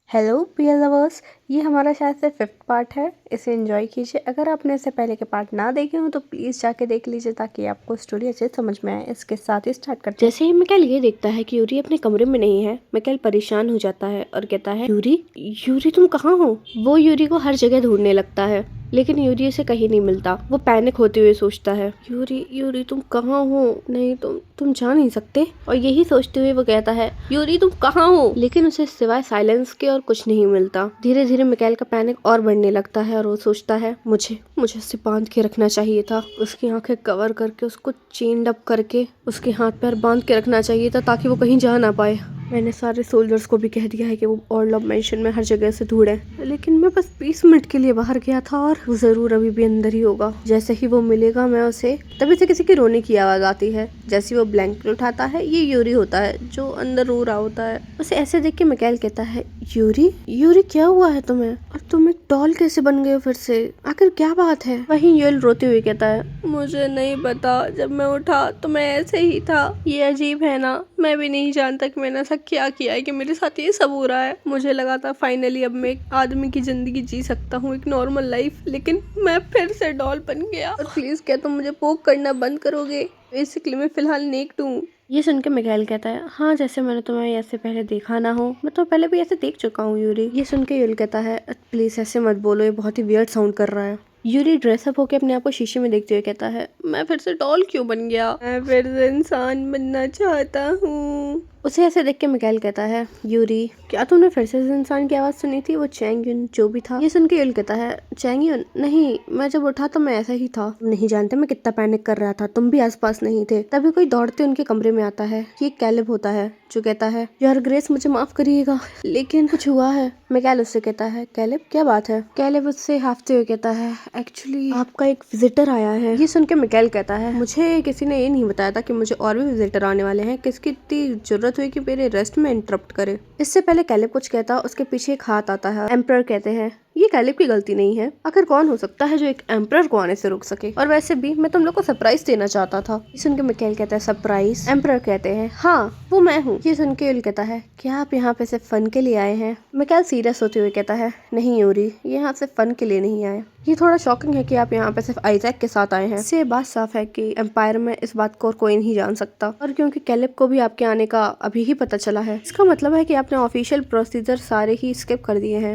Hello पियर lovers, ये हमारा शायद से 5th पार्ट है। इसे एंजॉय कीजिए। अगर आपने इससे पहले के पार्ट ना देखे हो तो प्लीज़ जाके देख लीजिए ताकि आपको स्टोरी अच्छे से समझ में आए। इसके साथ ही स्टार्ट करते हैं। जैसे ही मिकाएल ये देखता है कि यूरी अपने कमरे में नहीं है, मिकाएल परेशान हो जाता है और कहता है, यूरी यूरी तुम कहाँ हो? वो यूरी को हर जगह ढूंढने लगता है लेकिन यूरी उसे कहीं नहीं मिलता। वो पैनिक होते हुए सोचता है, यूरी यूरी तुम कहाँ हो? नहीं, तुम जा नहीं सकते। और यही सोचते हुए वो कहता है, यूरी तुम कहाँ हो? लेकिन उसे सिवाय साइलेंस के और कुछ नहीं मिलता। धीरे धीरे मिकाएल का पैनिक और बढ़ने लगता है और वो सोचता है, मुझे उसे बांध के रखना चाहिए था। उसकी आंखें कवर करके, उसको चेन अप करके, उसके हाथ पैर बांध के रखना चाहिए था ताकि वो कहीं जा ना पाए। मैंने सारे सोल्जर्स को भी कह दिया है कि वो ऑर्लॉफ मेंशन में हर जगह से ढूंढे, लेकिन मैं बस 20 मिनट के लिए बाहर गया था और वो जरूर अभी भी अंदर ही होगा। जैसे ही वो मिलेगा मैं उसे, तभी से किसी की रोने की आवाज आती है। जैसे वो ब्लैंकेट उठाता है, ये यूरी होता है जो अंदर रो रहा होता है। उसे ऐसे देख के मिकाएल कहता है, यूरी यूरी क्या हुआ है तुम्हें? और तुम एक डॉल कैसे बन गए फिर से? आखिर क्या बात है? वहीं यूएल रोते हुए कहता है, मुझे नहीं पता, जब मैं उठा तो मैं ऐसे ही था। ये अजीब है ना, मैं भी नहीं जानता कि मैंने ऐसा क्या किया है कि मेरे साथ ये सब हो रहा है। मुझे लगा था फाइनली अब मैं एक आदमी की जिंदगी जी सकता हूँ, एक नॉर्मल लाइफ, लेकिन मैं फिर से डॉल बन गया। और प्लीज क्या तुम मुझे पोक करना बंद करोगे? बेसिकली मैं फिलहाल नेक्ड हूँ। ये सुन के मिकाएल कहता है, हाँ जैसे मैंने तुम्हें ऐसे पहले देखा ना हो, मैं तो पहले भी ऐसे देख चुका हूँ यूरी। ये सुन के यूएल कहता है, प्लीज ऐसे मत बोलो, ये बहुत ही वियर्ड साउंड कर रहा है। यूरी ड्रेसअप होके अपने आप को शीशे में देखते हुए कहता है, मैं फिर से डॉल क्यों बन गया? मैं फिर से इंसान बनना चाहता हूँ। उसे ऐसे देख के मिकाएल कहता है, यूरी क्या तुमने फिर से इस इंसान की आवाज सुनी थी? वो चैंग युन जो भी था। ये सुन के यूएल कहता है, चैंग युन? नहीं, मैं जब उठा तो मैं ऐसा ही था। तुम नहीं जानते मैं कितना पैनिक कर रहा था, तुम भी आसपास नहीं थे। तभी कोई दौड़ते उनके कमरे में आता है। ये कैलिब होता है जो कहता है, यार ग्रेस मुझे माफ करिएगा लेकिन कुछ हुआ है। मिकाएल उससे कहता है, कैलिब क्या बात है? कैलिब उससे हाफते हुए कहता है, एक्चुअली आपका एक विजिटर आया है। ये सुन के मिकाएल कहता है, मुझे किसी ने ये नहीं बताया था कि मुझे और भी विजिटर आने वाले हैं। किसकी इतनी जरूरत हुई कि मेरे रेस्ट में इंटरप्ट करे? इससे पहले कैलिब कुछ कहता, उसके पीछे एक हाथ आता है। एम्परर कहते हैं, ये कैलिब की गलती नहीं है। आखिर कौन हो सकता है जो एक एम्परर को आने से रोक सके? और वैसे भी मैं तुम लोग को सरप्राइज देना चाहता था। ये सुन के मिकाएल कहता है, सरप्राइज? एम्परर कहते हैं, हाँ वो मैं हूँ। ये सुन के यूएल कहता है, क्या आप यहाँ पे सिर्फ फन के लिए आए हैं? मिकाएल सीरियस होते हुए कहता है, नहीं यूरी, ये यहाँ सिर्फ फन के लिए नहीं आए। ये थोड़ा शॉकिंग है कि आप यहाँ पे सिर्फ आइजैक के साथ आए हैं। इससे बात साफ है कि एम्पायर में इस बात को और कोई नहीं जान सकता, और क्योंकि कैलिब को भी आपके आने का अभी ही पता चला है, इसका मतलब है कि आपने ऑफिशियल प्रोसीजर सारे ही स्किप कर दिए हैं।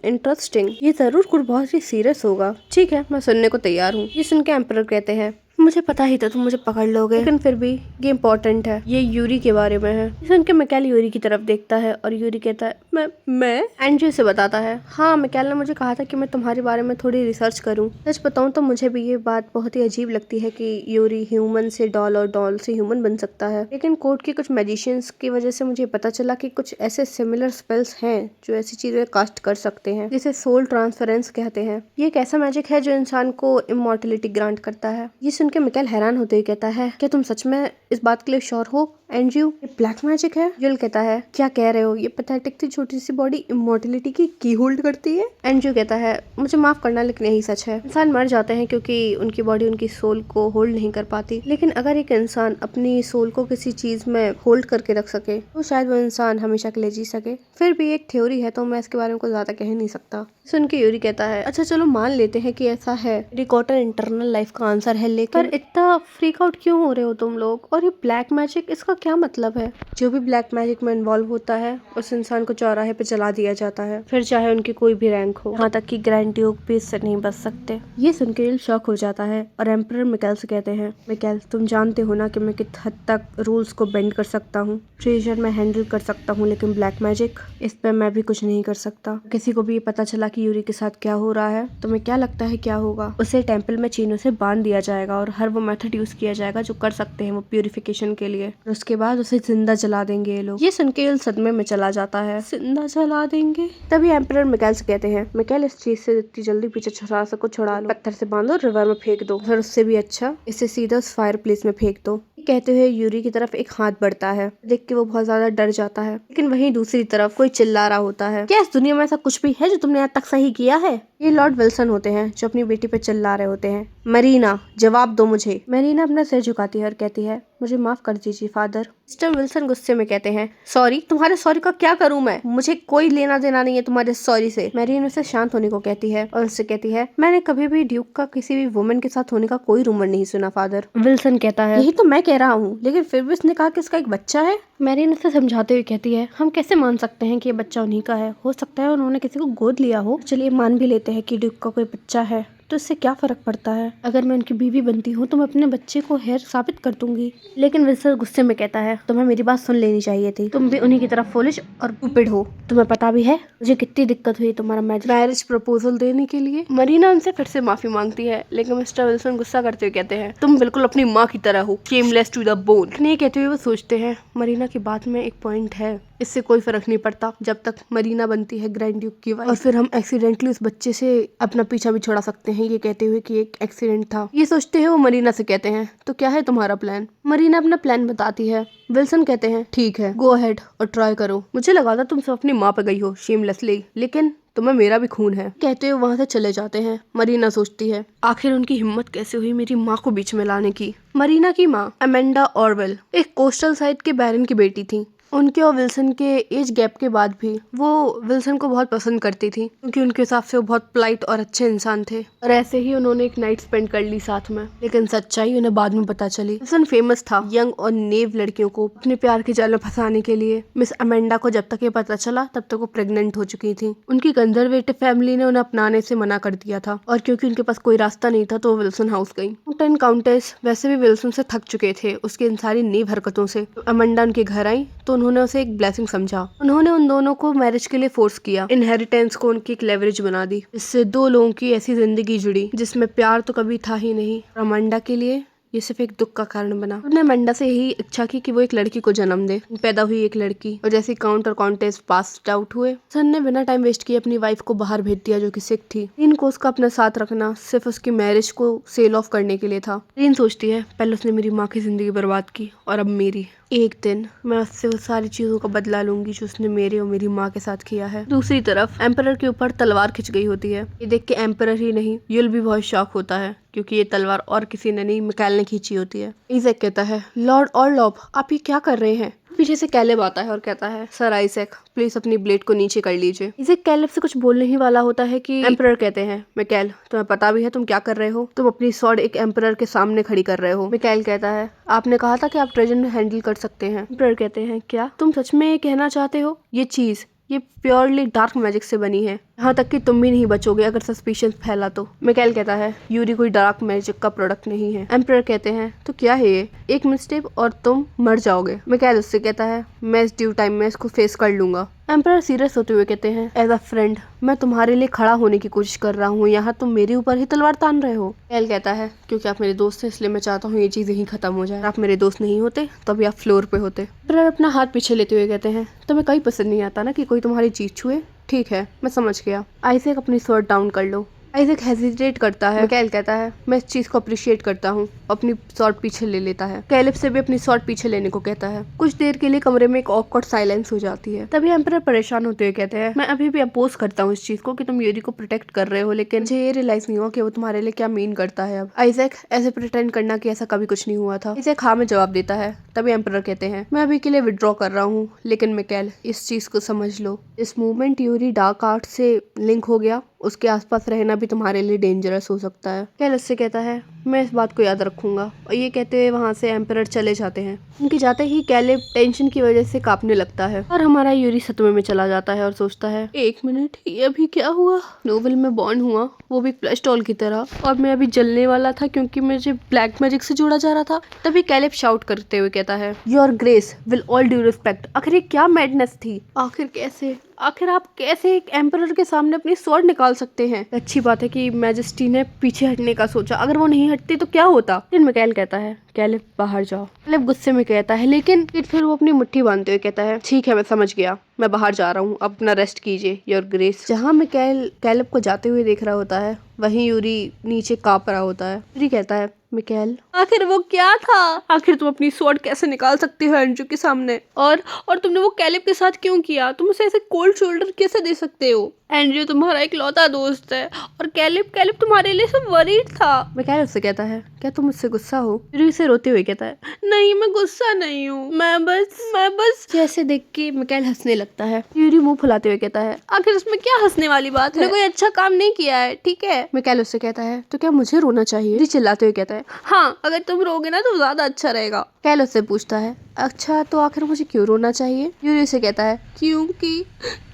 इंटरेस्टिंग, ये जरूर कुछ बहुत ही सीरियस होगा। ठीक है, मैं सुनने को तैयार हूँ। ये सुन के एम्परर कहते हैं, मुझे पता ही था तुम मुझे पकड़ लोगे, लेकिन फिर भी ये इम्पोर्टेंट है, ये यूरी के बारे में है। ये सुन के मिकाएल यूरी की तरफ देखता है और यूरी कहता है, मैं एंड्रयू से बताता है, हाँ मिकाएल ने मुझे कहा था कि मैं तुम्हारे बारे में थोड़ी रिसर्च करूं। सच बताऊं तो मुझे भी ये बात बहुत ही अजीब लगती है कि यूरी ह्यूमन से डॉल और डॉल से ह्यूमन बन सकता है, लेकिन कोर्ट के कुछ मैजिशियंस की वजह से मुझे पता चला कि कुछ ऐसे सिमिलर स्पेल्स हैं जो ऐसी चीजें कास्ट कर सकते हैं, जिसे सोल ट्रांसफरेंस कहते हैं। ये एक ऐसा मैजिक है जो इंसान को इमॉर्टलिटी ग्रांट करता है। ये सुन के मिकाएल हैरान होते हुए कहता है, क्या तुम सच में इस बात के लिए श्योर हो एंड्रयू? ये ब्लैक मैजिक है? यूएल कहता है, क्या कह रहे हो? ये पैथेटिक सी छोटी सी बॉडी इमॉर्टलिटी की होल्ड करती है? एंड्रयू कहता है, मुझे माफ करना लेकिन यही सच है। इंसान मर जाते हैं क्योंकि उनकी बॉडी उनकी सोल को होल्ड नहीं कर पाती, लेकिन अगर एक इंसान अपनी सोल को किसी चीज में होल्ड करके रख सके तो शायद वो इंसान हमेशा के लिए जी सके। फिर भी एक थ्योरी है तो मैं इसके बारे में कुछ ज्यादा कह नहीं सकता। सुन के यूरी कहता है, अच्छा चलो मान लेते हैं कि ऐसा है, रिकॉर्डर इंटरनल लाइफ का आंसर है, लेकिन इतना फ्रीक आउट क्यों हो रहे हो तुम लोग? और ये ब्लैक मैजिक, इसका क्या मतलब है? जो भी ब्लैक मैजिक में इन्वॉल्व होता है उस इंसान को चौराहे पे जला दिया जाता है, फिर चाहे उनकी कोई भी रैंक हो, यहाँ तक कि ग्रैंड ड्यूक भी इससे नहीं बच सकते। ये सुन के शॉक हो जाता है और एम्परर मिकाएल से कहते हैं, मिकाएल तुम जानते हो ना कि मैं किस हद तक रूल्स को बेंड कर सकता हूँ। ट्रेजर मैं हैंडल कर सकता हूँ, लेकिन ब्लैक मैजिक, इस पे मैं भी कुछ नहीं कर सकता। किसी को भी पता चला कि यूरी के साथ क्या हो रहा है, तुम्हें क्या लगता है क्या होगा? उसे टेंपल में चीनों से बांध दिया जाएगा और हर वो मेथड यूज किया जाएगा जो कर सकते हैं वो प्यूरिफिकेशन के लिए, और उसके बाद उसे जिंदा जला देंगे ये लोग। ये सुन के सदमे में चला जाता है, जिंदा जला देंगे? तभी एम्परर मिकाएल से कहते हैं, मिकाएल इस चीज से जितनी जल्दी पीछे छुड़ा सको छुड़ा लो, पत्थर से बांधो, रिवर में फेंक दो, फिर उससे भी अच्छा इसे सीधा उस फायर प्लेस में फेंक दो। कहते हुए यूरी की तरफ एक हाथ बढ़ता है। देख के वो बहुत ज्यादा डर जाता है, लेकिन वहीं दूसरी तरफ कोई चिल्ला रहा होता है, क्या इस दुनिया में ऐसा कुछ भी है जो तुमने आज तक सही किया है? ये लॉर्ड विल्सन होते हैं जो अपनी बेटी पे चिल्ला रहे होते हैं। मरीना, जवाब दो मुझे। मरीना अपना सिर झुकाती है और कहती है, मुझे माफ कर दीजिए फादर। मिस्टर विल्सन गुस्से में कहते हैं, सॉरी? तुम्हारे सॉरी का क्या करूं मैं? मुझे कोई लेना देना नहीं है तुम्हारे सॉरी से। मैरीन उसे शांत होने को कहती है और उससे कहती है, मैंने कभी भी ड्यूक का किसी भी वुमन के साथ होने का कोई रूमर नहीं सुना फादर। विल्सन कहता है, यही तो मैं कह रहा हूँ, लेकिन फिर भी उसने कहा कि उसका एक बच्चा है। मैरीन उसे समझाते हुए कहती है, हम कैसे मान सकते हैं कि ये बच्चा उन्हीं का है? हो सकता है उन्होंने किसी को गोद लिया हो। चलिए मान भी लेते हैं कि ड्यूक का कोई बच्चा है, तो इससे क्या फर्क पड़ता है? अगर मैं उनकी बीवी बनती हूँ तो मैं अपने बच्चे को हेयर साबित कर दूंगी। लेकिन विल्सन गुस्से में कहता है, तुम्हें मेरी बात सुन लेनी चाहिए थी। तुम भी उन्हीं की तरह फुलिश और स्टूपिड हो। तुम्हें पता भी है मुझे कितनी दिक्कत हुई तुम्हारा मैरिज प्रपोजल देने के लिए। मरीना उनसे फिर से माफी मांगती है, लेकिन मिस्टर विल्सन गुस्सा करते हुए कहते हैं, तुम बिल्कुल अपनी माँ की तरह हो, शेमलेस टू द बोन। ये कहते हुए वो सोचते हैं, मरीना की बात में एक पॉइंट है, इससे कोई फर्क नहीं पड़ता जब तक मरीना बनती है ग्रैंड ड्यूक की वाइफ, और फिर हम एक्सीडेंटली उस बच्चे से अपना पीछा भी छुड़ा सकते हैं। ये कहते हुए कि एक एक्सीडेंट था। ये सोचते हैं वो मरीना से कहते हैं, तो क्या है तुम्हारा प्लान? मरीना अपना प्लान बताती है। विल्सन कहते हैं, ठीक है, गो अहेड और ट्राई करो। मुझे लगा था तुम सब अपनी माँ पे गई हो शेमलेसली, लेकिन तुम्हें मेरा भी खून है। कहते हुए वहां से चले जाते हैं। मरीना सोचती है, आखिर उनकी हिम्मत कैसे हुई मेरी माँ को बीच में लाने की। मरीना की माँ अमेंडा ऑरवेल एक कोस्टल साइड के बैरन की बेटी थी। उनके और विल्सन के एज गैप के बाद भी वो विल्सन को बहुत पसंद करती थी, क्योंकि उनके हिसाब से वो बहुत पोलाइट और अच्छे इंसान थे। और ऐसे ही उन्होंने एक नाइट स्पेंड कर ली साथ में, लेकिन सच्चाई उन्हें बाद में पता चली। विल्सन फेमस था यंग और नेव लड़कियों को अपने प्यार के जाल में फंसाने के लिए। मिस अमेंडा को जब तक ये पता चला तब तक वो प्रेग्नेंट हो चुकी थी। उनकी कंजर्वेटिव फैमिली ने उन्हें अपनाने से मना कर दिया था, और क्योंकि उनके पास कोई रास्ता नहीं था तो वो विल्सन हाउस गई। काउंट काउंटेस वैसे भी विल्सन से थक चुके थे उसकी इन सारी नेव हरकतों से। अमेंडा उनके घर आई तो उन्होंने उसे एक ब्लेसिंग समझा। उन्होंने उन दोनों को मैरिज के लिए फोर्स किया। इनहेरिटेंस को उनकी एक लेवरेज बना दी, इससे दो लोगों की ऐसी जिंदगी जुड़ी जिसमें प्यार तो कभी था ही नहीं। अमेंडा के लिए ये सिर्फ एक दुख का कारण बना। उन्होंने अमेंडा से यही इच्छा की कि वो एक लड़की को जन्म दे। पैदा हुई एक लड़की, और जैसे काउंट और काउंटेस पास्ड आउट हुए, सन ने बिना टाइम वेस्ट किए अपनी वाइफ को बाहर भेज दिया जो कि सिख थी। रीन को उसका अपना साथ रखना सिर्फ उसकी मैरिज को सेल ऑफ करने के लिए था। रीन सोचती है, पहले उसने मेरी माँ की जिंदगी बर्बाद की और अब मेरी। एक दिन मैं उससे उस सारी चीजों का बदला लूंगी जो उसने मेरे और मेरी माँ के साथ किया है। दूसरी तरफ एम्परर के ऊपर तलवार खिंच गई होती है। ये देख के एम्परर ही नहीं, युल भी बहुत शॉक होता है, क्योंकि ये तलवार और किसी ने नहीं, मिकाएल ने खींची होती है। आइजैक कहता है, लॉर्ड ऑरलॉप, आप ये क्या कर रहे हैं? पीछे से कैलेब आता है और कहता है, सर आइजैक प्लीज अपनी ब्लेड को नीचे कर लीजिए। आइजैक कैलेब से कुछ बोलने ही वाला होता है कि एम्परर कहते हैं, मिकाएल तुम्हें पता भी है तुम क्या कर रहे हो? तुम अपनी स्वॉर्ड एक एम्परर के सामने खड़ी कर रहे हो। मिकाएल कहता है, आपने कहा था कि आप ट्रेजन हैंडल कर सकते हैं। एम्परर कहते हैं, क्या तुम सच में ये कहना चाहते हो? ये चीज ये प्योरली डार्क मैजिक से बनी है, यहाँ तक कि तुम भी नहीं बचोगे अगर सस्पिशन फैला तो। मिकाएल कहता है, यूरी कोई डार्क मैजिक का प्रोडक्ट नहीं है। एम्परर कहते हैं, तो क्या है ये? एक मिस्टेक और तुम मर जाओगे। मिकाएल उससे कहता है, मैं इस ड्यू टाइम में इसको फेस कर लूंगा। एम्परर सीरियस होते हुए कहते हैं, एज अ फ्रेंड मैं तुम्हारे लिए खड़ा होने की कोशिश कर रहा हूँ, यहाँ तुम मेरे ऊपर ही तलवार तान रहे हो। मिकाएल कहता है, क्योंकि आप मेरे दोस्त हैं इसलिए मैं चाहता हूँ ये चीज यहीं खत्म हो जाए। आप मेरे दोस्त नहीं होते तो अभी आप फ्लोर पे होते। एम्परर अपना हाथ पीछे लेते हुए कहते हैं, तुम्हें कहीं पसंद नहीं आता ना कि कोई तुम्हारी चीज छुए? ठीक है, मैं समझ गया। आइजैक अपनी स्वॉर्ड डाउन कर लो। आइजैक हेजिटेट करता है। मिकाएल कहता है, मैं इस चीज को अप्रिशिएट करता हूँ। अपनी स्वॉर्ड पीछे ले लेता है। कैलेब से भी अपनी स्वॉर्ड पीछे लेने को कहता है। कुछ देर के लिए कमरे में एक ऑकवर्ड साइलेंस हो जाती है। तभी एम्परर परेशान होते हुए कहते हैं, मैं अभी भी अपोज करता हूँ इस चीज को कि तुम यूरी को प्रोटेक्ट कर रहे हो, लेकिन मुझे ये रियलाइज नहीं हुआ कि वो तुम्हारे लिए क्या मीन करता है अब। आइजैक ऐसे प्रिटेंड करना कि ऐसा कभी कुछ नहीं हुआ था। आइजैक हाँ में जवाब देता है। तभी एम्परर कहते हैं, मैं अभी के लिए विड्रॉ कर रहा हूँ, लेकिन मिकाएल इस चीज को समझ लो, इस मूवमेंट यूरी डार्क आर्ट से लिंक हो गया, उसके आसपास रहना भी तुम्हारे लिए डेंजरस हो सकता है। कैल उससे कहता है, मैं इस बात को याद रखूंगा। और ये कहते हुए वहां से एम्परर चले जाते हैं। उनके जाते ही कैलेब टेंशन की वजह से कांपने लगता है, और हमारा यूरी सदमे में चला जाता है और सोचता है, एक मिनट, ये अभी क्या हुआ? नोवेल में बॉर्न हुआ, वो भी प्लस डॉल की तरह, और मैं अभी जलने वाला था क्योंकि मुझे ब्लैक मैजिक से जोड़ा जा रहा था। तभी कैलेब शाउट करते हुए कहता है, your grace will all due respect. आखिर ये क्या मैडनेस थी? आखिर आप कैसे एक एम्परर के सामने अपनी स्वॉर्ड निकाल सकते हैं? अच्छी बात है कि मैजेस्टी ने पीछे हटने का सोचा, अगर वो नहीं हटती तो क्या होता? फिर मिकाएल कहता है, कैलेब बाहर जाओ। कैलेब गुस्से में कहता है, लेकिन फिर वो अपनी मुट्ठी बांधते हुए कहता है, ठीक है मैं समझ गया, मैं बाहर जा रहा हूँ, अब अपना रेस्ट कीजिए योर ग्रेस। जहाँ मिकाएल कैलेब को जाते हुए देख रहा होता है, वहीं यूरी नीचे कांप रहा होता है। यूरी कहता है, मिकेल, आखिर वो क्या था? आखिर तुम अपनी स्वॉर्ड कैसे निकाल सकती हो एंड्रयू के सामने? और तुमने वो कैलेब के साथ क्यों किया? तुम उसे ऐसे कोल्ड शोल्डर कैसे दे सकते हो? एंड्रयू तुम्हारा इकलौता दोस्त है और कैलेब तुम्हारे लिए सब वरीड था। मिकेल उससे कहता है, क्या तुम मुझसे गुस्सा हो? यूरी उसे रोते हुए कहता है, नहीं मैं गुस्सा नहीं हूँ, मैं बस जैसे देख के मिकेल हंसने लगता है। यूरी मुंह फुलाते हुए कहता है, आखिर उसमें क्या हंसने वाली बात है? कोई अच्छा काम नहीं किया है, ठीक है? मिकेल उससे कहता है, तो क्या मुझे रोना चाहिए? यूरी चिल्लाते हुए कहता है, हाँ अगर तुम रोगे ना तो ज्यादा अच्छा रहेगा। कैल उससे पूछता है, अच्छा तो आखिर मुझे क्यों रोना चाहिए? यूरी से कहता है,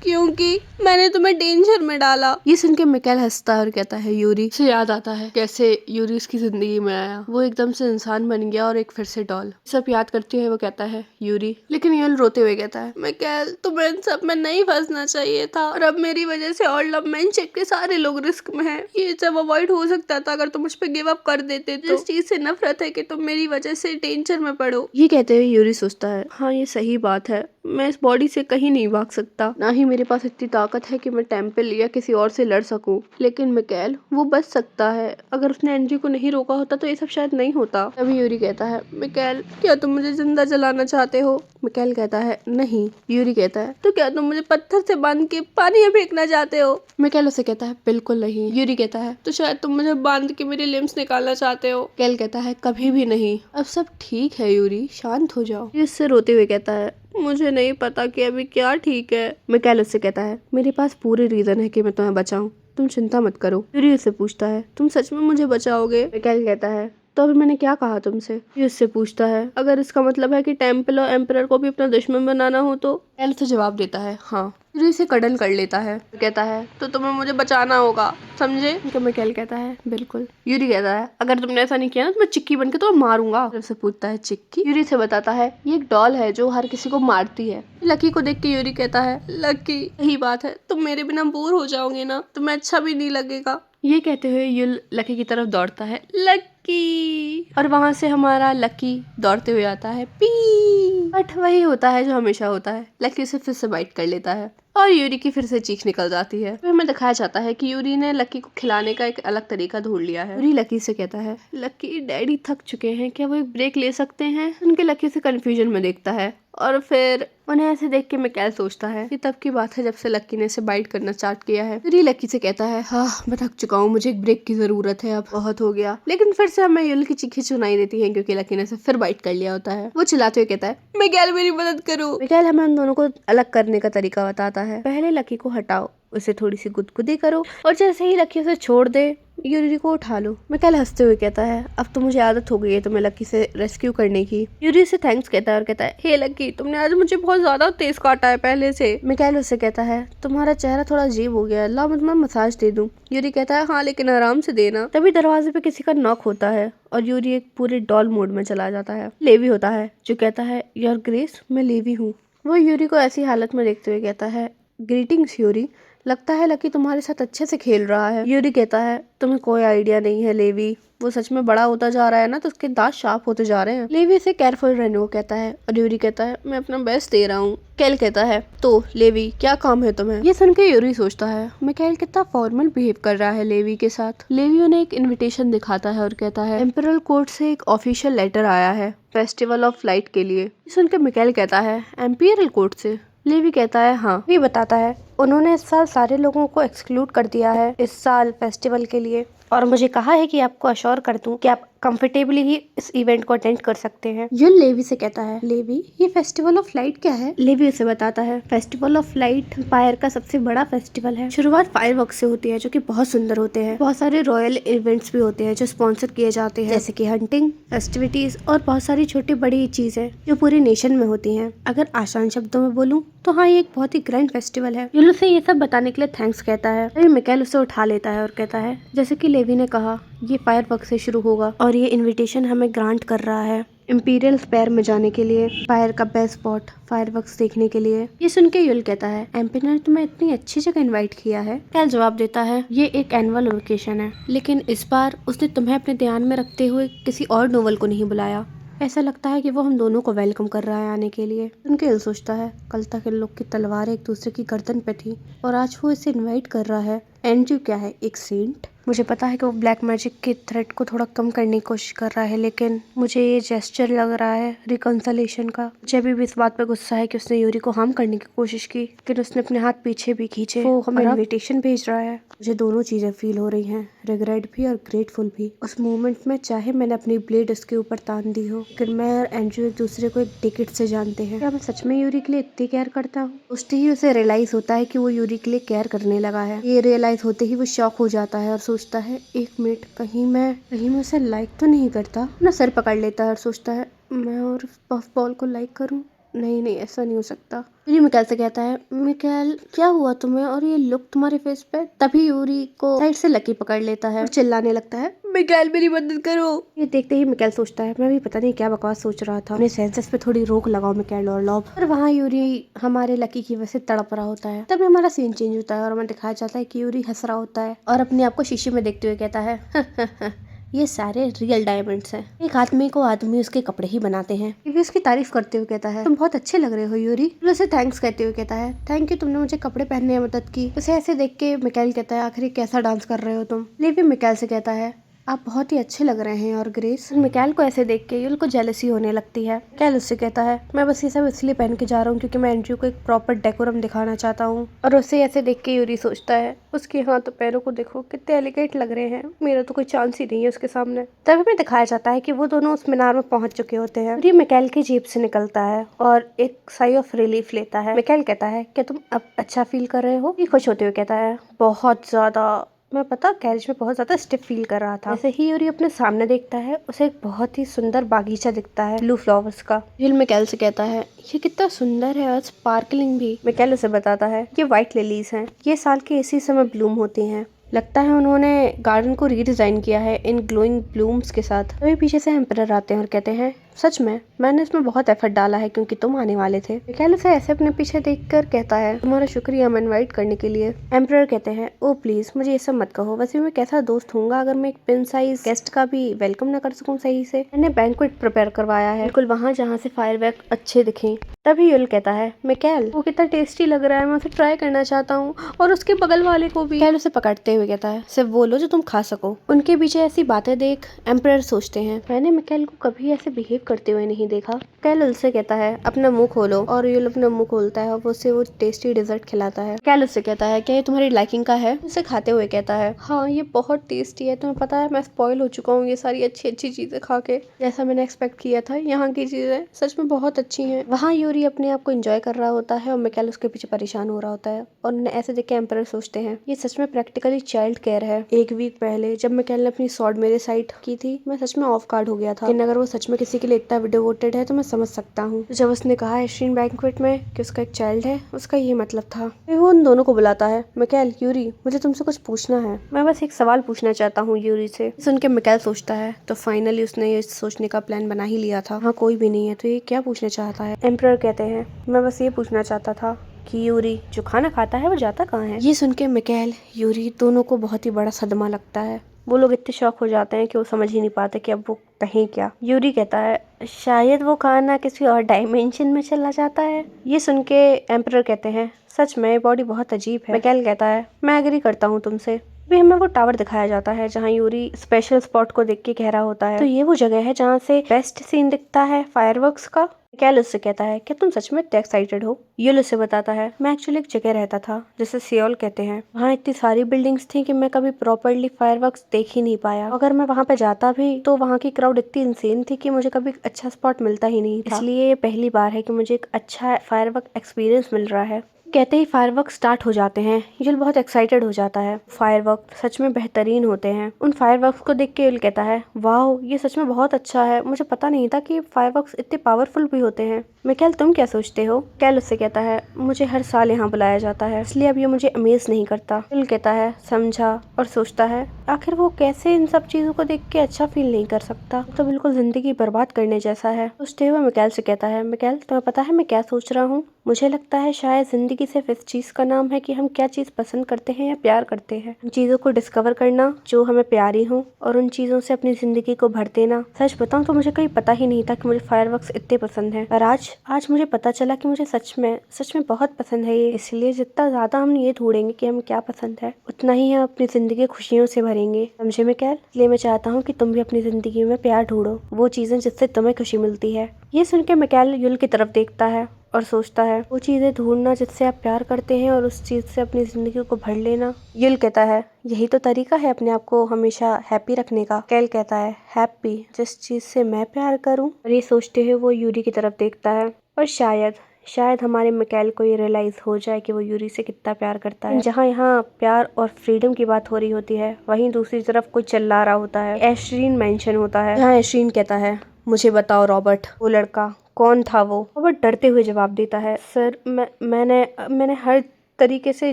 क्योंकि मैंने तुम्हें डेंजर में डाला। ये सुन के मिकेल हंसता है और कहता है, यूरी से याद आता है कैसे यूरी उसकी जिंदगी में आया। वो एकदम से इंसान बन गया और एक फिर से डॉल। सब याद करते हुए वो कहता है, यूरी। लेकिन यूरी रोते हुए कहता है, मिकेल तुम्हें इन सब में नहीं फंसना चाहिए था और अब मेरी वजह से और लवमेनशिप के सारे लोग रिस्क में हैं। ये सब अवॉइड हो सकता था अगर तुम मुझ पे गिव अप कर देते। तो जिस चीज से नफरत है कि तुम मेरी वजह से डेंजर में पड़ो। ये कहते हुए यूरी सोचता है, हाँ ये सही बात है, मैं इस बॉडी से कहीं नहीं भाग सकता, ना ही मेरे पास इतनी ताकत है कि मैं टेम्पल या किसी और से लड़ सकूं। लेकिन मिकेल वो बच सकता है, अगर उसने एंड्रयू को नहीं रोका होता तो ये सब शायद नहीं होता। तभी यूरी कहता है, मिकेल क्या तुम मुझे जिंदा जलाना चाहते हो? मिकेल कहता है, नहीं। यूरी कहता है, तो क्या तुम मुझे पत्थर से बांध के पानी में फेंकना चाहते हो? मिकेल उसे कहता है, बिल्कुल नहीं। यूरी कहता है, तो शायद तुम मुझे बांध के मेरे लिम्स निकालना चाहते हो? मिकेल कहता है, कभी भी नहीं, अब सब ठीक है यूरी, शांत हो जाओ। ये उससे रोते हुए कहता है, मुझे नहीं पता कि अभी क्या ठीक है। मिकेल उससे कहता है, मेरे पास पूरे रीजन है कि मैं तुम्हें बचाऊं, तुम चिंता मत करो। यूरी उससे पूछता है, तुम सच में मुझे बचाओगे? मिकेल कहता है, तो अभी मैंने क्या कहा तुमसे? ये उससे पूछता है, अगर इसका मतलब है कि टेम्पल और एम्परर को भी अपना दुश्मन बनाना हो तो? मिकेल उसे जवाब देता है, हाँ। यूरी इसे कडन कर लेता है, कहता है, तो तुम्हें मुझे बचाना होगा, समझे? मिकेल कहता है, बिल्कुल। यूरी कहता है, अगर तुमने ऐसा नहीं किया ना तो मैं चिक्की बन के तुम्हें मारूंगा। उससे पूछता है, चिक्की? यूरी से बताता है, ये एक डॉल है जो हर किसी को मारती है। लकी को देख के यूरी कहता है, लकी यही बात है, तुम मेरे बिना बोर हो जाओगे ना, तुम्हें अच्छा भी नहीं लगेगा। ये कहते हुए युल लकी की तरफ दौड़ता है, लकी, और वहां से हमारा लकी दौड़ते हुए आता है, पी। बट वही होता है जो हमेशा होता है, लकी उसे फिर से बाइट कर लेता है और यूरी की फिर से चीख निकल जाती है। फिर हमें दिखाया जाता है कि यूरी ने लकी को खिलाने का एक अलग तरीका ढूंढ लिया है। यूरी लकी से कहता है, लकी डैडी थक चुके हैं, क्या वो एक ब्रेक ले सकते हैं? उनके लकी से कंफ्यूजन में देखता है और फिर उन्हें ऐसे देख के मिकेल सोचता है कि तब की बात है जब से लकी ने इसे बाइट करना स्टार्ट किया है। यूरी लकी से कहता है, हाँ मैं थक चुका हूँ, मुझे एक ब्रेक की जरूरत है, अब बहुत हो गया। लेकिन फिर से हमें यूल की चीखें सुनाई देती है क्योंकि लकी ने इसे फिर बाइट कर लिया होता है। वो चिल्लाते हुए कहता है, मिकेल मेरी मदद करो। मिकेल हमें उन दोनों को अलग करने का तरीका बताता है। पहले लकी को हटाओ, उसे थोड़ी सी गुदगुदी करो और जैसे ही लकी उसे छोड़ दे यूरी को उठा लो। मिकेल हंसते हुए कहता है, अब तो मुझे आदत हो गई है तुम्हें लकी से रेस्क्यू करने की। यूरी से थैंक्स कहता है और कहता है, हे लकी तुमने आज मुझे बहुत ज्यादा तेज काटा है पहले से। मिकेल उससे कहता है, तुम्हारा चेहरा थोड़ा अजीब हो गया है, लाओ मैं तुम्हें मसाज दे दूं। यूरी कहता है, हाँ लेकिन आराम से देना। तभी दरवाजे पे किसी का नॉक होता है और यूरी एक पूरे डॉल मोड में चला जाता है। लेवी होता है जो कहता है, योर ग्रेस मैं लेवी हूँ। वो यूरी को ऐसी हालत में देखते हुए कहता है, ग्रीटिंग्स यूरी, लगता है लकी तुम्हारे साथ अच्छे से खेल रहा है। यूरी कहता है, तुम्हें कोई आइडिया नहीं है लेवी, वो सच में बड़ा होता जा रहा है ना तो उसके दांत शार्प होते जा रहे हैं। लेवी से केयरफुल रहने को कहता है और यूरी कहता है, मैं अपना बेस्ट दे रहा हूँ। कैल कहता है, तो लेवी क्या काम है तुम्हें? ये सुन के यूरी सोचता है, मिकेल कितना फॉर्मल बिहेव कर रहा है लेवी के साथ। लेवी उन्हें एक इन्विटेशन दिखाता है और कहता है, एम्परल कोर्ट से एक ऑफिशियल लेटर आया है फेस्टिवल ऑफ लाइट के लिए। ये सुन के मिकेल कहता है, एम्पियरल कोर्ट से? लेवी कहता है, हाँ। भी बताता है, उन्होंने इस साल सारे लोगों को एक्सक्लूड कर दिया है इस साल फेस्टिवल के लिए और मुझे कहा है कि आपको अश्योर कर दूं कि आप कंफर्टेबली ही इस इवेंट को अटेंड कर सकते हैं। युल लेवी से कहता है, लेवी ये फेस्टिवल ऑफ लाइट क्या है? लेवी उसे बताता है, फेस्टिवल ऑफ लाइट एम्पायर का सबसे बड़ा फेस्टिवल है। शुरुआत फायरवर्क्स से होती है जो कि बहुत सुंदर होते हैं। बहुत सारे रॉयल इवेंट्स भी होते हैं जो स्पॉन्सर किए जाते हैं, जैसे कि हंटिंग, फेस्टिविटीज और बहुत सारी छोटी बड़ी चीजें जो पूरे नेशन में होती हैं। अगर आसान शब्दों में बोलूं तो हाँ, ये एक बहुत ही ग्रैंड फेस्टिवल है। युल उसे ये सब बताने के लिए थैंक्स कहता है। तभी मिकेल उसे उठा लेता है और कहता है, जैसे कि लेवी ने कहा, ये फायरवर्क्स से शुरू होगा और ये इनविटेशन हमें ग्रांट कर रहा है इंपीरियल स्पेयर में जाने के लिए, फायर का बेस्ट स्पॉट फायरवर्क्स देखने के लिए। ये सुन के युल कहता है, एम्पियर ने तुम्हें इतनी अच्छी जगह इनवाइट किया है? कैल जवाब देता है, ये एक एनुअल वेकेशन है, लेकिन इस बार उसने तुम्हें अपने ध्यान में रखते हुए किसी और नोवेल को नहीं बुलाया। ऐसा लगता है कि वो हम दोनों को वेलकम कर रहा है आने के लिए। उनके दिल सोचता है, कल तक इन लोग की तलवारें एक दूसरे की गर्दन पे थी और आज वो इसे इनवाइट कर रहा है। एंड्रयू क्या है, एक सेंट? मुझे पता है कि वो ब्लैक मैजिक के थ्रेट को थोड़ा कम करने की कोशिश कर रहा है, लेकिन मुझे ये जेस्चर लग रहा है रिकंसलेशन का। मुझे अभी भी इस बात पे गुस्सा है कि उसने यूरी को हार्म करने की कोशिश की, लेकिन उसने अपने हाथ पीछे भी खींचे। वो हमें इनविटेशन भेज रहा है। मुझे दोनों चीजें फील हो रही हैं, रिग्रेट भी और ग्रेटफुल भी। उस मोमेंट में चाहे मैंने अपनी ब्लेड उसके ऊपर तान दी हो, लेकिन मैं और एंड्रयू एक दूसरे को एक डिकेड से जानते हैं। क्या मैं सच में यूरी के लिए इतनी केयर करता हूँ? उससे ही उसे रियलाइज होता है कि वो यूरी के लिए केयर करने लगा है। ये रियलाइज होते ही वो शॉक हो जाता है और सोचता है, एक मिनट, कहीं मैं उसे लाइक तो नहीं करता। अपना सर पकड़ लेता है और सोचता है, मैं और पफ बॉल को लाइक करूं? नहीं, ऐसा नहीं हो सकता। यूरी मिकाएल से कहता है, मिकाएल क्या हुआ तुम्हें और ये लुक तुम्हारे फेस पे? तभी यूरी को साइड से लकी पकड़ लेता है और चिल्लाने लगता है, मिकाएल मेरी मदद करो। ये देखते ही मिकाएल सोचता है, मैं भी पता नहीं क्या बकवास सोच रहा था, अपने सेंसेस पे थोड़ी रोक लगाओ मिकाएल और लॉब। और वहाँ यूरी हमारे लकी की वजह से तड़प रहा होता है। तभी हमारा सीन चेंज होता है और हमें दिखाया जाता है कि यूरी हंस रहा होता है और अपने आप को शीशे में देखते हुए कहता है, ये सारे रियल डायमंड्स हैं। एक आदमी को आदमी उसके कपड़े ही बनाते हैं। यूरी उसकी तारीफ करते हुए कहता है, तुम बहुत अच्छे लग रहे हो यूरी। उसे थैंक्स कहते हुए कहता है, थैंक यू, तुमने मुझे कपड़े पहनने में मदद की। उसे ऐसे देख के मिकाएल कहता है, आखिर कैसा डांस कर रहे हो तुम? लेवी मिकाएल से कहता है, आप बहुत ही अच्छे लग रहे हैं। और ग्रेस मिकाएल को ऐसे देख के यूल को जेलसी होने लगती है। मिकाएल उससे कहता है, मैं बस ये सब इसलिए पहन के जा रहा हूँ क्योंकि मैं एंड्रयू को एक प्रॉपर डेकोरम दिखाना चाहता हूँ। और उसे ऐसे देख के यूरी सोचता है, उसके हाथ पैरों को देखो कितने एलिगेंट लग रहे हैं, मेरा तो कोई चांस ही नहीं है उसके सामने। तभी हमें दिखाया जाता है कि वो दोनों उस मीनार में पहुंच चुके होते हैं। यूरी मिकाएल की जेब से निकलता है और एक साई ऑफ रिलीफ लेता है। मिकाएल कहता है, क्या तुम अब अच्छा फील कर रहे हो? ये खुश होते हुए कहता है, बहुत ज्यादा। मैं पता कैरेज में बहुत ज्यादा स्टिफ फील कर रहा था। ऐसे ही यूरी अपने सामने देखता है, उसे एक बहुत ही सुंदर बागीचा दिखता है ब्लू फ्लावर्स का। यूल मिकाएल से कहता है, ये कितना सुंदर है और स्पार्कलिंग भी। मिकाएल उसे बताता है, ये व्हाइट लिलीज हैं, ये साल के इसी समय ब्लूम होती हैं। लगता है उन्होंने गार्डन को रीडिजाइन किया है इन ग्लोइंग ब्लूम्स के साथ। तभी पीछे से एम्परर आते हैं और कहते हैं, सच में मैंने इसमें बहुत एफर्ट डाला है क्योंकि तुम आने वाले थे। मिकाएल उसे ऐसे अपने पीछे देखकर कहता है, तुम्हारा शुक्रिया हमें इनवाइट करने के लिए। एम्परर कहते हैं, ओ प्लीज मुझे ये सब मत कहो, वैसे मैं कैसा दोस्त हूँगा अगर मैं एक पिन साइज गेस्ट का भी वेलकम न कर सकूं सही से। मैंने बैंक्वेट प्रिपेयर करवाया है, बिल्कुल वहाँ जहाँ से फायरवर्क अच्छे दिखें। तभी यूल कहता है, मिकाएल वो कितना टेस्टी लग रहा है, मैं उसे ट्राई करना चाहता हूँ और उसके बगल वाले को भी। मिकाएल उसे पकड़ते हुए कहता है, सिर्फ वो लो जो तुम खा सको। उनके पीछे ऐसी बातें देख एम्परर सोचते हैं, मैंने मिकाएल को कभी ऐसे बिहेव करते हुए नहीं देखा। मिकाएल उससे कहता है, अपना मुंह खोलो। और यूल अपना मुंह खोलता है और उसे वो टेस्टी डेजर्ट खिलाता है। मिकाएल उससे कहता है, क्या ये तुम्हारी लाइकिंग का है? उसे खाते हुए कहता है, हाँ ये बहुत टेस्टी है, तुम्हें पता है मैं स्पॉइल हो चुका हूँ ये सारी अच्छी अच्छी चीजें खा के, जैसा मैंने एक्सपेक्ट किया था। यहाँ की चीजें सच में बहुत अच्छी हैं। वहाँ यूरी अपने आप को एंजॉय कर रहा होता है और मिकाएल उसके पीछे परेशान हो रहा होता है और उन्हें ऐसे देख के एम्परर सोचते हैं, ये सच में प्रैक्टिकली चाइल्ड केयर है। एक वीक पहले जब मिकाएल ने अपनी स्वॉर्ड मेरे साइड की थी, मैं सच में ऑफ गार्ड हो गया था, लेकिन अगर वो सच में किसी के लिए इतना डिवोटेड है तो मैं समझ सकता हूँ। तो जब उसने कहा एश्रीन बैंक्वेट में कि उसका एक चाइल्ड है, उसका ये मतलब था। वो उन दोनों को बुलाता है, मिकाएल, यूरी, मुझे तुमसे कुछ पूछना है। मैं बस एक सवाल पूछना चाहता हूँ यूरी से। सुन के मिकाएल सोचता है, तो फाइनली उसने ये सोचने का प्लान बना ही लिया था। हाँ कोई भी नहीं है, तो ये क्या पूछना चाहता है? एम्परर कहते हैं, मैं बस ये पूछना चाहता था कि यूरी जो खाना खाता है वो जाता कहाँ है? ये सुन के मिकाएल, यूरी दोनों को बहुत ही बड़ा सदमा लगता है। वो लोग इतने शॉक हो जाते हैं कि वो समझ ही नहीं पाते कि अब वो कहें क्या। यूरी कहता है, शायद वो खाना किसी और डायमेंशन में चला जाता है। ये सुन के एम्परर कहते हैं, सच में बॉडी बहुत अजीब है। मिकाएल कहता है, मैं एग्री करता हूँ तुमसे। भी हमें वो टावर दिखाया जाता है जहाँ यूरी स्पेशल स्पॉट को देख के कह रहा होता है, तो ये वो जगह है जहाँ से बेस्ट सीन दिखता है फायरवर्क्स का। मिकाएल उससे कहता है, क्या तुम सच में इतने एक्साइटेड हो? यूल उससे बताता है, मैं एक्चुअली एक जगह रहता था जिसे सियोल कहते हैं। वहाँ इतनी सारी बिल्डिंग्स थी कि मैं कभी प्रॉपरली फायरवर्क्स देख ही नहीं पाया। अगर मैं वहाँ पे जाता भी तो वहाँ की क्राउड इतनी इंसेन थी कि मुझे कभी अच्छा स्पॉट मिलता ही नहीं था। इसलिए ये पहली बार है कि मुझे एक अच्छा फायरवर्क एक्सपीरियंस मिल रहा है। कहते ही फायरवर्क स्टार्ट हो जाते हैं। यूल बहुत एक्साइटेड हो जाता है। फायरवर्क सच में बेहतरीन होते हैं। उन फायरवर्क्स को देख के यूल कहता है, वाह ये सच में बहुत अच्छा है, मुझे पता नहीं था कि फायरवर्क्स इतने पावरफुल भी होते हैं। मिकाएल तुम क्या सोचते हो? कैल उससे कहता है, मुझे हर साल यहाँ बुलाया जाता है इसलिए अब ये मुझे अमेज नहीं करता। यूल कहता है, समझा, और सोचता है आखिर वो कैसे इन सब चीजों को देख के अच्छा फील नहीं कर सकता, तो बिल्कुल जिंदगी बर्बाद करने जैसा है। सोचते हुए मिकाएल से कहता है, मिकाएल तुम्हें पता है मैं क्या सोच रहा हूँ? मुझे लगता है शायद जिंदगी सिर्फ इस चीज का नाम है कि हम क्या चीज पसंद करते हैं या प्यार करते हैं। उन चीजों को डिस्कवर करना जो हमें प्यारी हो और उन चीजों से अपनी जिंदगी को भर देना। सच बताऊं तो मुझे कहीं पता ही नहीं था कि मुझे फायरवर्क्स इतने पसंद है, और आज मुझे पता चला कि मुझे सच में बहुत पसंद है ये। इसलिए जितना ज्यादा हम ये ढूंढेंगे कि हमें क्या पसंद है, उतना ही हम अपनी जिंदगी खुशियों से भरेंगे। समझे मिकाएल? इसलिए मैं चाहता हूँ कि तुम भी अपनी जिंदगी में प्यार ढूंढो, वो चीजें जिससे तुम्हें खुशी मिलती है। ये सुन के मिकाएल युल की तरफ देखता है और सोचता है वो चीजें ढूंढना जिससे आप प्यार करते हैं और उस चीज से अपनी जिंदगी को भर लेना। युल कहता है यही तो तरीका है अपने आप को हमेशा हैप्पी रखने का। कैल कहता है हैप्पी, जिस चीज से मैं प्यार करूं। और ये सोचते हुए वो यूरी की तरफ देखता है और शायद हमारे मिकाएल को ये रियलाइज हो जाए कि वो यूरी से कितना प्यार करता है। जहाँ यहाँ प्यार और फ्रीडम की बात हो रही होती है, वहीं दूसरी तरफ कोई चिल्ला रहा होता है। एश्रीन मेंशन होता है। यहाँ एश्रीन कहता है मुझे बताओ रॉबर्ट, वो लड़का कौन था? वो रॉबर्ट डरते हुए जवाब देता है सर मैंने हर तरीके से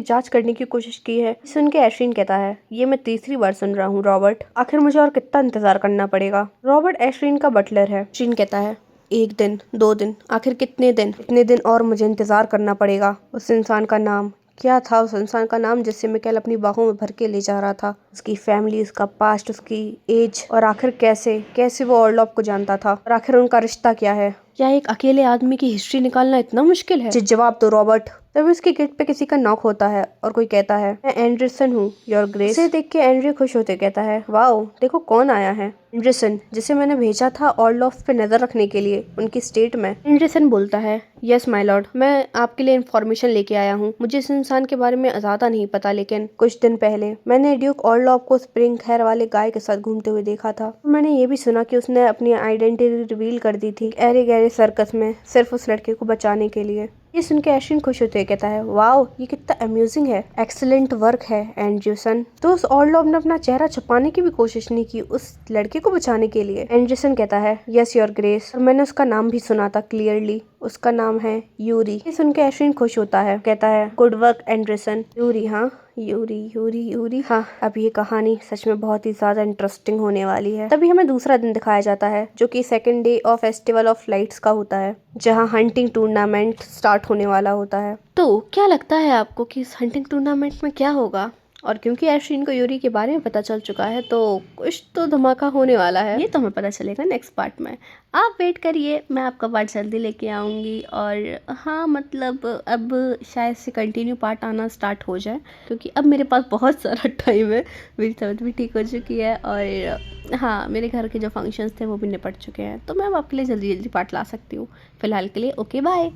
जांच करने की कोशिश की है। सुन के एश्रीन कहता है ये मैं तीसरी बार सुन रहा हूँ रॉबर्ट, आखिर मुझे और कितना इंतजार करना पड़ेगा? रॉबर्ट एश्रीन का बटलर है। एश्रीन कहता है 1 दिन 2 दिन, आखिर कितने दिन और मुझे इंतजार करना पड़ेगा? उस इंसान का नाम क्या था? उस इंसान का नाम जिससे मिकाएल अपनी बाहों में भर के ले जा रहा था, उसकी फैमिली, उसका पास्ट, उसकी एज, और आखिर कैसे वो ऑर्लॉफ को जानता था, और आखिर उनका रिश्ता क्या है? क्या एक अकेले आदमी की हिस्ट्री निकालना इतना मुश्किल है? जवाब दो रॉबर्ट। तभी उसके गेट पे किसी का नॉक होता है और कोई कहता है मैं एंडरसन हूँ, योर ग्रेस। उसे देख के एंड्रयू खुश होते कहता है वाओ देखो कौन आया है। एंडरसन, जिसे मैंने भेजा था ऑर्लॉफ पे नजर रखने के लिए उनकी स्टेट में। एंडरसन बोलता है यस माय लॉर्ड, मैं आपके लिए इन्फॉर्मेशन लेके आया हूँ। मुझे इस इंसान के बारे में ज्यादा नहीं पता, लेकिन कुछ दिन पहले मैंने ड्यूक ऑर्लॉफ को स्प्रिंग हेयर वाले गाय के साथ घूमते हुए देखा था। मैंने ये भी सुना कि उसने अपनी आइडेंटिटी रिवील कर दी थी एरे गहरे सर्कस में, सिर्फ उस लड़के को बचाने के लिए। ये सुन के एश्रीन खुश होते हुए कहता है वाओ ये कितना अम्यूजिंग है, एक्सीलेंट वर्क है एंडरसन। तो उस ऑर्लॉफ ने अपना चेहरा छुपाने की भी कोशिश नहीं की उस लड़के को बचाने के लिए। एंडरसन कहता है यस योर ग्रेस, और मैंने उसका नाम भी सुना था क्लियरली, उसका नाम है यूरी। ये सुन के एश्रीन खुश होता है, कहता है गुड वर्क एंडरसन। यूरी, हाँ यूरी, हाँ अब ये कहानी सच में बहुत ही ज्यादा इंटरेस्टिंग होने वाली है। तभी हमें दूसरा दिन दिखाया जाता है जो कि second day of festival of lights का होता है, जहाँ हंटिंग टूर्नामेंट स्टार्ट होने वाला होता है। तो क्या लगता है आपको कि इस हंटिंग टूर्नामेंट में क्या होगा? और क्योंकि एश्रीन को यूरी के बारे में पता चल चुका है तो कुछ तो धमाका होने वाला है। ये तो हमें पता चलेगा नेक्स्ट पार्ट में। आप वेट करिए, मैं आपका पार्ट जल्दी लेके आऊँगी। और हाँ मतलब अब शायद से कंटिन्यू पार्ट आना स्टार्ट हो जाए, क्योंकि अब मेरे पास बहुत सारा टाइम है, मेरी तबीयत भी ठीक हो चुकी है और हाँ मेरे घर के जो फंक्शंस थे वो भी निपट चुके हैं, तो मैं अब आपके लिए जल्दी पार्ट ला सकती हूँ। फिलहाल के लिए ओके बाय।